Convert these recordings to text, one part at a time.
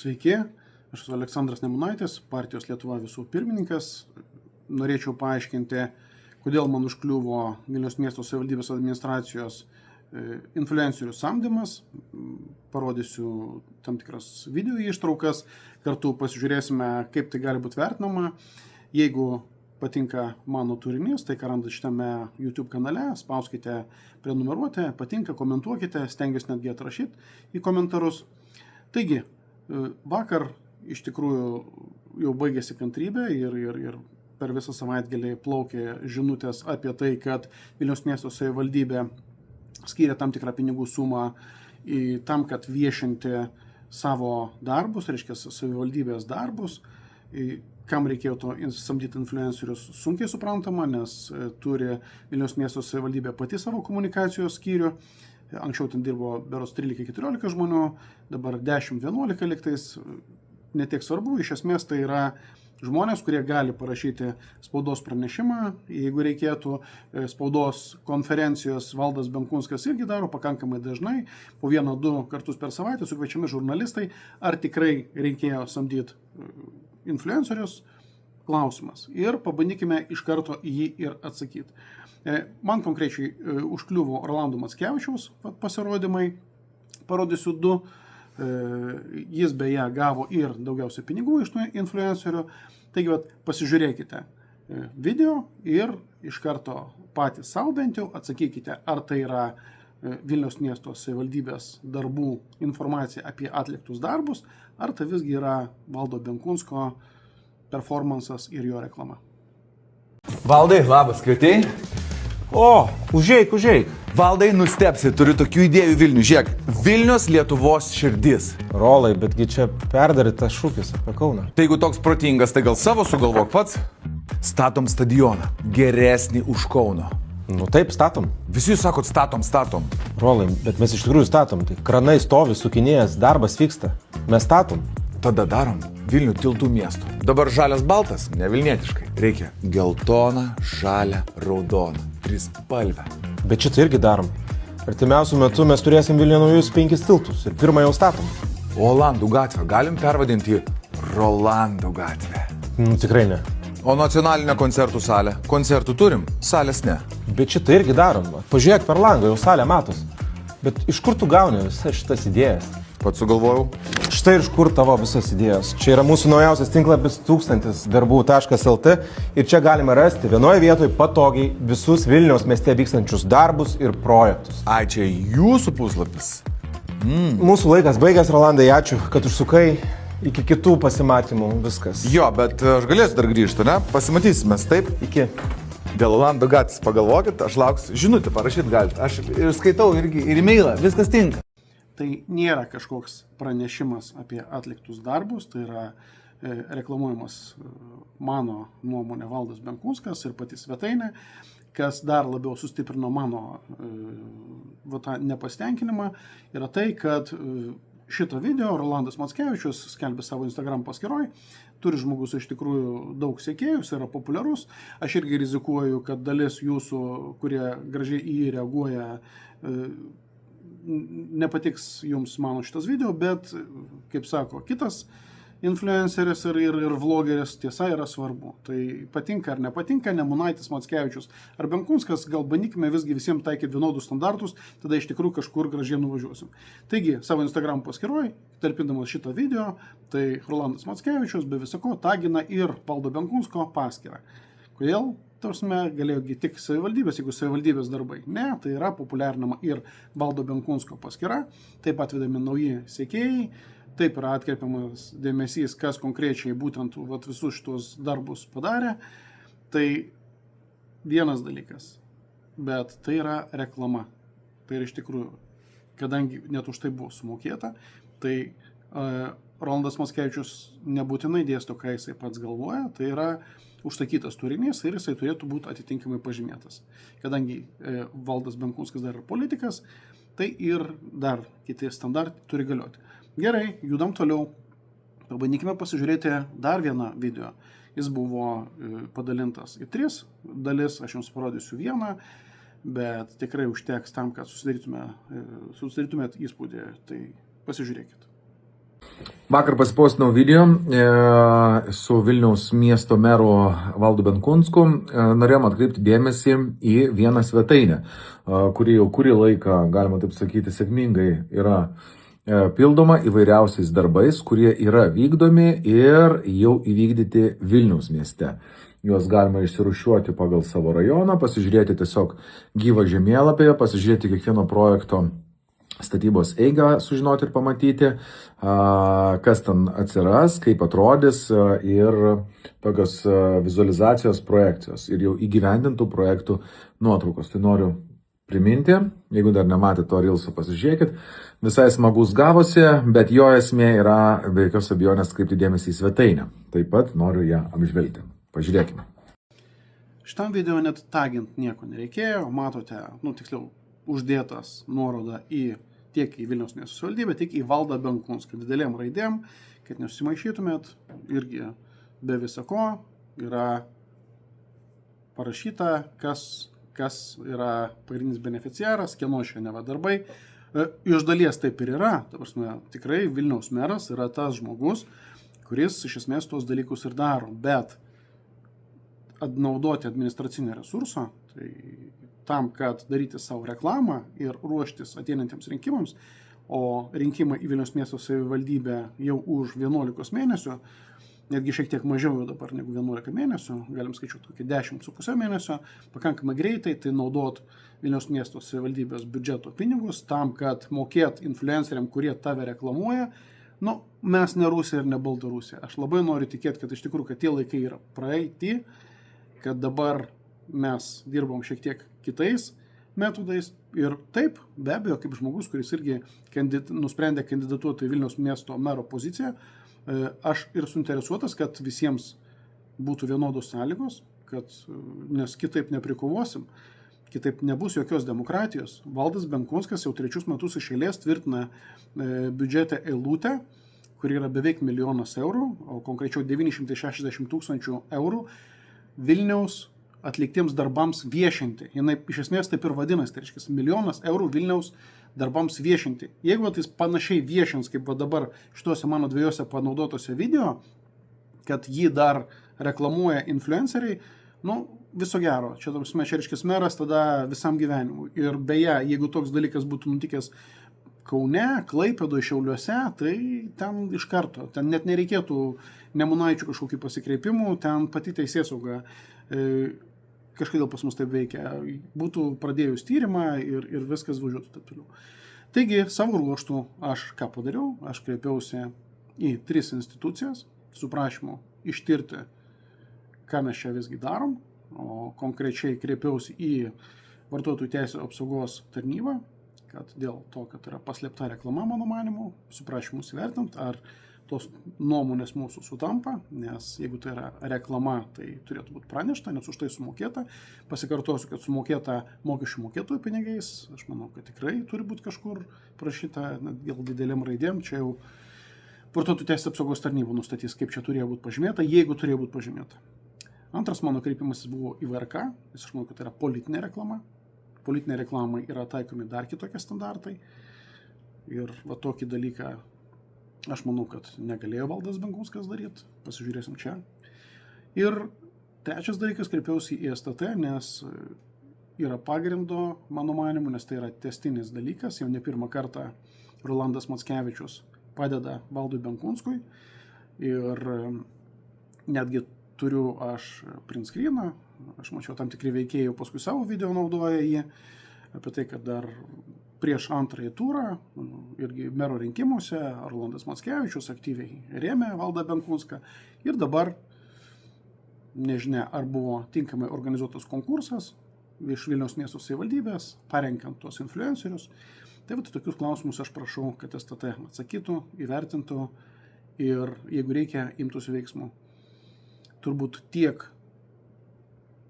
Sveiki, aš esu Aleksandras Nemunaitis, partijos Lietuva visų pirmininkas. Norėčiau paaiškinti, kodėl man užkliuvo Vilniaus miesto savivaldybės administracijos influencerių samdymas. Parodysiu tam tikras video ištraukas, kartu pasižiūrėsime, kaip tai gali būti vertinama. Jeigu patinka mano turinys, tai ką randat šitame YouTube kanale, spauskite prenumeruoti, patinka, komentuokite, stengiuosi netgi atrašyti į komentarus. Taigi, vakar iš tikrųjų jau baigėsi kantrybė ir per visą savaitgalį plaukė žinutės apie tai, kad Vilniaus miesto savivaldybė skyrė tam tikrą pinigų sumą tam, kad viešinti savo darbus, reiškia savivaldybės darbus. Kam reikėjo to samdyti influencerius, sunkiai suprantama, nes turi Vilniaus miesto savivaldybė pati savo komunikacijos skyrių. Anksčiau ten dirbo berods 13-14 žmonių, dabar 10-11 liktais, netiek svarbu. Iš esmės tai yra žmonės, kurie gali parašyti spaudos pranešimą, jeigu reikėtų. Spaudos konferencijos Valdas Benkunskas irgi daro pakankamai dažnai, po 1-2 kartus per savaitę sukviečiami žurnalistai. Ar tikrai reikėjo samdyti influencerius? Klausimas. Ir pabandykime iš karto į jį ir atsakyti. Man konkrečiai užkliuvo Rolando Mackevičiaus pasirodymai, parodysiu 2. Jis beje gavo ir daugiausia pinigų iš tų influencerių. Taigi, pasižiūrėkite video ir iš karto patys savo bent jau atsakykite, ar tai yra Vilniaus miesto savivaldybės darbų informacija apie atliktus darbus, ar tai visgi yra Valdo Benkunsko performansas ir jo reklama. Valdai, labas, kvietėjai? O, užeik. Valdai, nustepsi, turiu tokių idėjų Vilnių. Žiūrėk, Vilnius Lietuvos širdis. Rolai, betgi čia perdarytas šūkis apie Kauną. Tai jeigu toks protingas, tai gal savo sugalvok pats? Statom stadioną, geresnį už Kauno. Nu taip, statom. Visi jūs sakot, statom. Rolai, bet mes iš tikrųjų statom. Tai kranai stovi, sukinėjęs, darbas vyksta. Mes statom. Tada darom Vilnių tiltų miesto. Dabar žalias baltas, ne vilnietiškai. Reikia geltoną, žalią, raudoną, trispalvę. Bet šitą irgi darom. Artimiausiu metu mes turėsim Vilniuje naujus 5 tiltus ir pirmą jau statom. Olandų gatvę galim pervadinti Rolandų gatvę. Tikrai ne. O nacionalinę koncertų salę? Koncertų turim, salės ne. Bet šitą irgi darom. Pažiūrėk per langą, jau salė matos. Bet iš kur tu gauni visas šitas idėjas? Pats sugalvojau. Štai iš kur tavo visas idėjos. Čia yra mūsų naujausias tinklapis 1000darbų.lt ir čia galime rasti vienoje vietoje patogiai visus Vilniaus mieste vykstančius darbus ir projektus. Ai, čia jūsų puslapis. Mūsų laikas baigęs, Rolandai, ačiū, kad užsukai. Iki kitų pasimatymų viskas. Jo, bet aš galėsiu dar grįžti, ne? Pasimatysime, taip? Iki. Dėl Olandų gatvės pagalvokit, aš lauksiu. Žinutę parašyti galite. Aš ir skaitau irgi ir e-mailą, viskas tinka. Tai nėra kažkoks pranešimas apie atliktus darbus, tai yra reklamuojamas mano nuomonė Valdas Benkunskas ir pati svetainė, kas dar labiau sustiprino mano nepasitenkinimą, yra tai, kad šitą video Rolandas Mackevičius skelbė savo Instagram paskyroj, turi žmogus iš tikrųjų daug sekėjų, yra populiarus. Aš irgi rizikuoju, kad dalis jūsų, kurie gražiai į jį reaguoja, nepatiks jums mano šitas video, bet, kaip sako kitas influenceris ir vlogeris, tiesa yra svarbu. Tai patinka ar nepatinka, Nemunaitis, Mackevičius ar Benkunskas, gal bandykime visgi visiems taikyti vienodus standartus, tada iš tikrųjų kažkur gražiai nuvažiuosim. Taigi, savo Instagram paskyroj, tarpindamas šitą video, tai Rolandas Mackevičius be visako tagina ir Valdo Benkunsko paskyrą. Kodėl? Tarsime, galėjo tik savivaldybės, jeigu savivaldybės darbai. Ne, tai yra populiarinama ir Valdo Benkunsko paskyra, taip pat vedami nauji sekėjai, taip yra atkreipiamas dėmesys, kas konkrečiai būtent visus šitos darbus padarė. Tai vienas dalykas, bet tai yra reklama. Tai yra iš tikrųjų, kadangi net už tai buvo sumokėta, tai Rolandas Mackevičius nebūtinai dėsto, ką jisai pats galvoja, tai yra užsakytas turinys ir jisai turėtų būti atitinkamai pažymėtas. Kadangi Valdas Benkunskas dar yra politikas, tai ir dar kiti standartai turi galioti. Gerai, judam toliau. Pabandykime pasižiūrėti dar vieną video. Jis buvo padalintas į 3 dalis, aš jums parodysiu vieną, bet tikrai užteks tam, kad susidarytumėt įspūdį. Tai pasižiūrėkit. Vakar pasipostino video su Vilniaus miesto meru Valdu Benkunsku. Norėjom atkreipti dėmesį į vieną svetainę, kuri jau kurį laiką, galima taip sakyti, sėkmingai yra pildoma įvairiausiais darbais, kurie yra vykdomi ir jau įvykdyti Vilniaus mieste. Juos galima išsirūšiuoti pagal savo rajoną, pasižiūrėti tiesiog gyvą žemėlapį, pasižiūrėti kiekvieno projekto statybos eigą, sužinoti ir pamatyti, kas ten atsiras, kaip atrodys ir tokios vizualizacijos projekcijos ir jau įgyvendintų projektų nuotraukos. Tai noriu priminti, jeigu dar nematėte to reelso, pasižiūrėkit. Visai smagus gavosi, bet jo esmė yra be jokios abejonės kreipti dėmesį į svetainę. Taip pat noriu ją apžvelgti. Pažiūrėkime. Šitam video net tagint nieko nereikėjo, matote, tiksliau, uždėtas nuoroda tiek į Vilniaus miesto savivaldybę, tiek į Valdą Benkunską didelėm raidėm, kad nesusimaišytumėt, irgi be visako yra parašyta, kas yra pagrindinis beneficiaras, kieno šiandien darbai. Iš dalies taip ir yra, tikrai Vilniaus meras yra tas žmogus, kuris iš esmės tuos dalykus ir daro, bet naudoti administracinį resursą, tai tam, kad daryti savo reklamą ir ruoštis ateinantiems rinkimams, o rinkimai į Vilniaus miesto savivaldybę jau už 11 mėnesių, netgi šiek tiek mažiau jau dabar negu 11 mėnesių, galim skaičiuoti kokį 10,5 mėnesio, pakankamai greitai, tai naudot Vilniaus miesto savivaldybės biudžeto pinigus tam, kad mokėt influenceriam, kurie tave reklamuoja. Mes ne Rusija ir ne Baltarusija. Aš labai noriu tikėti, kad iš tikrųjų, kad tie laikai yra praeiti, kad dabar mes dirbom šiek tiek kitais metodais ir taip, be abejo, kaip žmogus, kuris irgi nusprendė kandidatuoti į Vilniaus miesto mero poziciją, aš ir suinteresuotas, kad visiems būtų vienodos sąlygos, nes kitaip neprikovosim, kitaip nebus jokios demokratijos. Valdas Benkunskas jau 3 metus iš eilės tvirtina biudžete eilutę, kuri yra beveik 1 milijonas eurų, o konkrečiau 960 000 eurų Vilniaus atliktiems darbams viešinti. Jinai iš esmės taip ir vadinasi, tai reiškia 1 milijonas eurų Vilniaus darbams viešinti. Jeigu jis panašiai viešins, kaip dabar šituose mano 2 panaudotose video, kad jį dar reklamuoja influenceriai, viso gero. Čia reiškia meras tada visam gyvenimui. Ir beje, jeigu toks dalykas būtų nutikęs Kaune, Klaipėdoje, Šiauliuose, tai ten iš karto, ten net nereikėtų Nemunaičių kažkokių pasikreipimų, ten pati teisėsauga kažkodėl pas mus taip veikia, būtų pradėjus tyrimą ir viskas važiuotų taip toliau. Taigi, savo ruoštų aš ką padariau? Aš kreipiausi į 3 institucijas su prašymu ištirti, ką mes čia visgi darom, o konkrečiai kreipiausi į Vartotojų teisių apsaugos tarnybą, kad dėl to, kad yra paslėpta reklama, mano manimu, su prašymu įvertinti, ar tos nuomonės mūsų sutampa, nes jeigu tai yra reklama, tai turėtų būti pranešta, nes už tai sumokėta. Pasikartosiu, kad sumokėta mokesčių mokėtojų pinigais, aš manau, kad tikrai turi būti kažkur prašyta, dėl didelėm raidėm, čia jau Vartotojų teisių apsaugos tarnyba nustatys, kaip čia turėjo būti pažymėta, jeigu turėjo būti pažymėta. Antras mano kreipimasis buvo į VRK, nes aš manau, kad tai yra politinė reklama. Politinė reklamai yra taikomi dar kitokie standartai ir tokį dalyką aš manau, kad negalėjo Valdas Benkunskas daryti. Pasižiūrėsim čia. Ir trečias dalykas, kreipiausi į STT, nes yra pagrindo, mano manimu, nes tai yra tęstinis dalykas. Jau ne pirmą kartą Rolandas Mackevičius padeda Valdui Benkunskui. Ir netgi turiu aš print screeną. Aš mačiau, tam tikri veikėjai paskui savo video naudoja jį. Apie tai, kad dar prieš antrąjį turą, irgi mero rinkimuose, Rolandas Mackevičius aktyviai rėmė Valdą Benkunską. Ir dabar, nežinia, ar buvo tinkamai organizuotas konkursas iš Vilniaus miesto savivaldybės, parenkant tuos influencerius. Tai tokius klausimus aš prašau, kad STT atsakytų, įvertintų ir jeigu reikia, imtųsi veiksmų. Turbūt tiek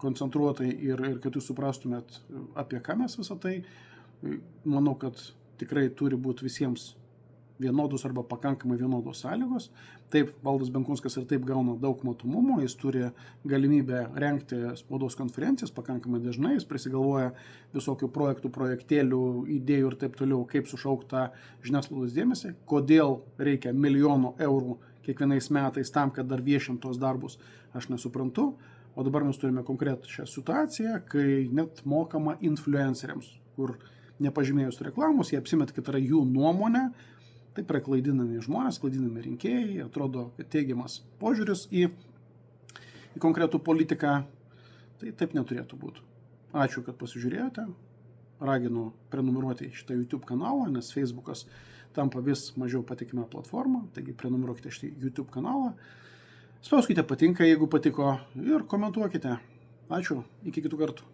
koncentruotai ir kad jūs suprastumėt, apie ką mes visą tai. Manau, kad tikrai turi būti visiems vienodus arba pakankamai vienodos sąlygos. Taip, Valdas Benkunskas ir taip gauna daug matomumo, jis turi galimybę rengti spaudos konferencijas pakankamai dažnai, jis prisigalvoja visokių projektų, projektėlių, idėjų ir taip toliau, kaip sušaukti tą žiniasklaidos dėmesį, kodėl reikia milijonų eurų kiekvienais metais tam, kad dar viešintos darbus, aš nesuprantu. O dabar mes turime konkretų šią situaciją, kai net mokama influenceriams, kur nepažymėjus reklamos, jie apsimet, kad yra jų nuomonė, taip yra klaidinami žmonės, klaidinami rinkėjai, atrodo, kad teigiamas požiūris į konkretų politiką, tai taip neturėtų būti. Ačiū, kad pasižiūrėjote, raginu prenumeruoti šitą YouTube kanalą, nes Facebookas tampa vis mažiau patikima platforma, taigi prenumeruokite šitą YouTube kanalą, spauskite patinka, jeigu patiko ir komentuokite. Ačiū, iki kitų kartų.